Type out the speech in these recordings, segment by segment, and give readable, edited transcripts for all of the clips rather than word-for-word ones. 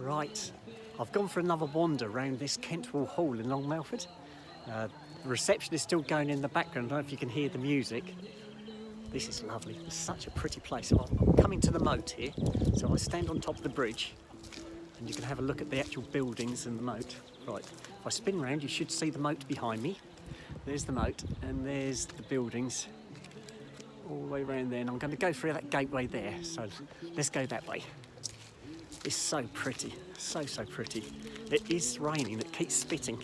Right, I've gone for another wander around this Kentwell hall in Long Melford. The reception is still going in the background. I don't know if you can hear the music. This is lovely. It's such a pretty place. So I'm coming to the moat here. So I stand on top of the bridge and you can have a look at the actual buildings and the moat. Right, if I spin around you should see the moat behind me. There's the moat and there's the buildings all the way around there. And I'm going to go through that gateway there. So let's go that way. It's so pretty, so pretty. It is raining, it keeps spitting.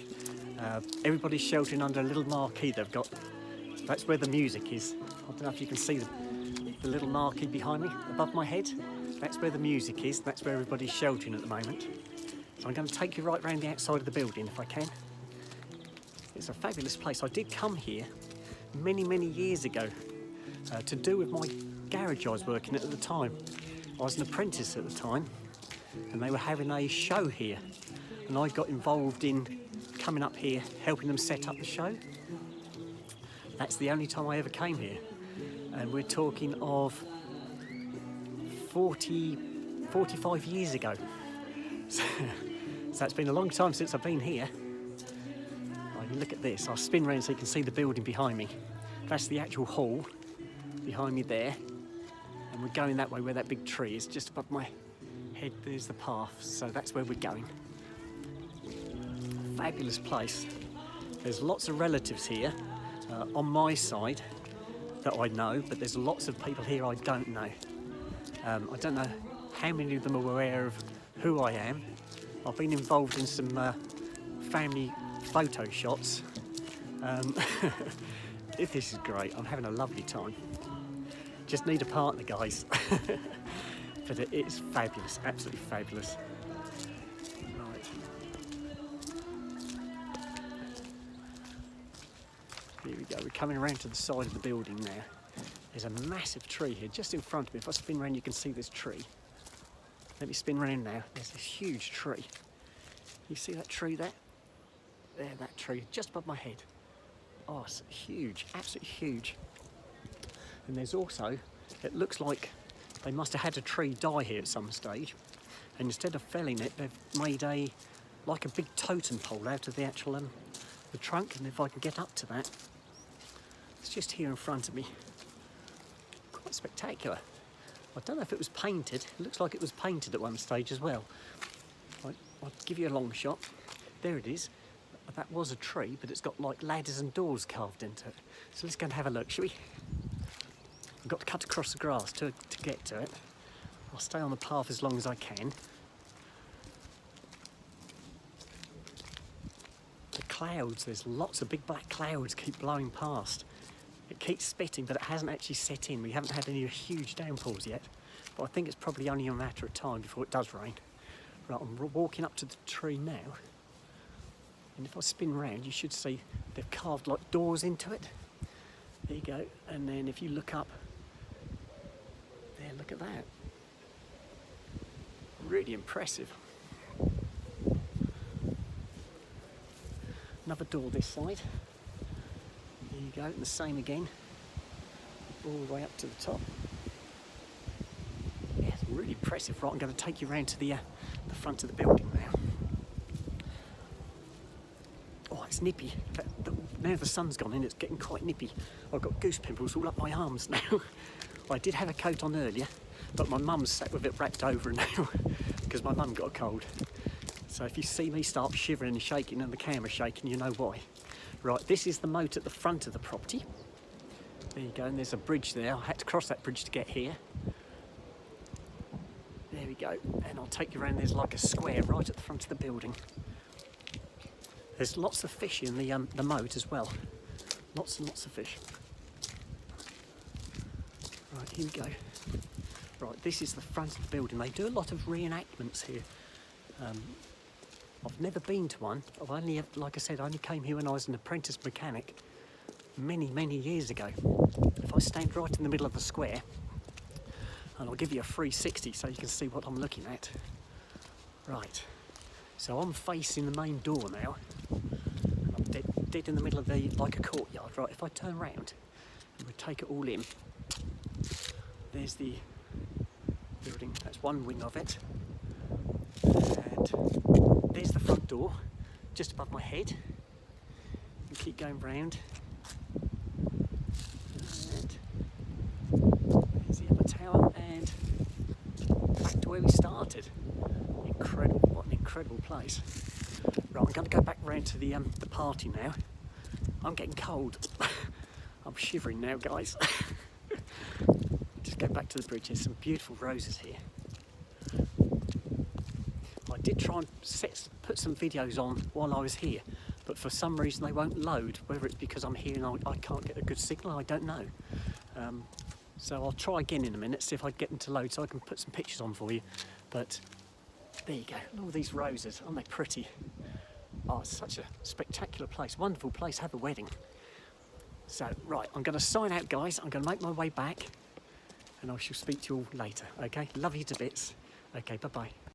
Everybody's sheltering under a little marquee they've got. That's where the music is. I don't know if you can see the little marquee behind me, above my head. That's where the music is, that's where everybody's sheltering at the moment. So I'm going to take you right round the outside of the building if I can. It's a fabulous place. I did come here many years ago to do with my garage I was working at the time. I was an apprentice at the time and they were having a show here and I got involved in coming up here helping them set up the show. That's the only time I ever came here, and we're talking of 45 years ago. So it's been a long time since I've been here. Right, you look at this. I'll spin around so you can see the building behind me. That's the actual hall behind me there, and we're going that way where that big tree is just above my head. There's the path, so that's where we're going. Fabulous place. There's lots of relatives here on my side that I know, but there's lots of people here I don't know. I don't know how many of them are aware of who I am. I've been involved in some family photo shots. This is great. I'm having a lovely time. Just need a partner, guys. But it is fabulous, absolutely fabulous. Right. Here we go, we're coming around to the side of the building now. There's a massive tree here just in front of me. If I spin around you can see this tree. Let me spin around now. There's this huge tree. You see that tree there? There, that tree, just above my head. Oh, it's huge, absolutely huge. And there's also, it looks like they must have had a tree die here at some stage. And instead of felling it, they've made like a big totem pole out of the actual the trunk. And if I can get up to that, it's just here in front of me. Quite spectacular. I don't know if it was painted. It looks like it was painted at one stage as well. I'll give you a long shot. There it is. That was a tree, but it's got like ladders and doors carved into it. So let's go and have a look, shall we? I've got to cut across the grass to get to it. I'll stay on the path as long as I can. The clouds, there's lots of big black clouds keep blowing past. It keeps spitting, but it hasn't actually set in. We haven't had any huge downpours yet, but I think it's probably only a matter of time before it does rain. Right, I'm walking up to the tree now, and if I spin round, you should see they've carved like doors into it. There you go, and then if you look up, there, look at that. Really impressive. Another door this side. There you go, and the same again, all the way up to the top. Yeah, it's really impressive. Right, I'm going to take you around to the front of the building now. Oh, it's nippy. Now the sun's gone in, it's getting quite nippy. I've got goose pimples all up my arms now. I did have a coat on earlier, but my mum's sat with it wrapped over now because my mum got a cold. So if you see me start shivering and shaking and the camera shaking, you know why. Right, this is the moat at the front of the property. There you go, and there's a bridge there. I had to cross that bridge to get here. There we go, and I'll take you around. There's like a square right at the front of the building. There's lots of fish in the moat as well. Lots and lots of fish. Right, here we go. Right, this is the front of the building. They do a lot of reenactments here. I've never been to one. I've only, like I said, I only came here when I was an apprentice mechanic many years ago. If I stand right in the middle of the square, and I'll give you a 360 so you can see what I'm looking at. Right, so I'm facing the main door now. And I'm dead in the middle of like a courtyard. Right, if I turn round and we take it all in, there's the building. That's one wing of it. And door just above my head. And keep going round. And there's the other tower, and back to where we started. Incredible, what an incredible place. Right, I'm going to go back round to the party now. I'm getting cold. I'm shivering now, guys. Just go back to the bridge. There's some beautiful roses here. I did try and put some videos on while I was here, but for some reason they won't load. Whether it's because I'm here and I can't get a good signal, I don't know. So I'll try again in a minute, see if I can get them to load so I can put some pictures on for you. But there you go, all these roses, aren't they pretty? Oh, it's such a spectacular place, wonderful place, have a wedding. So, right, I'm going to sign out, guys. I'm going to make my way back, and I shall speak to you all later, okay? Love you to bits. Okay, bye-bye.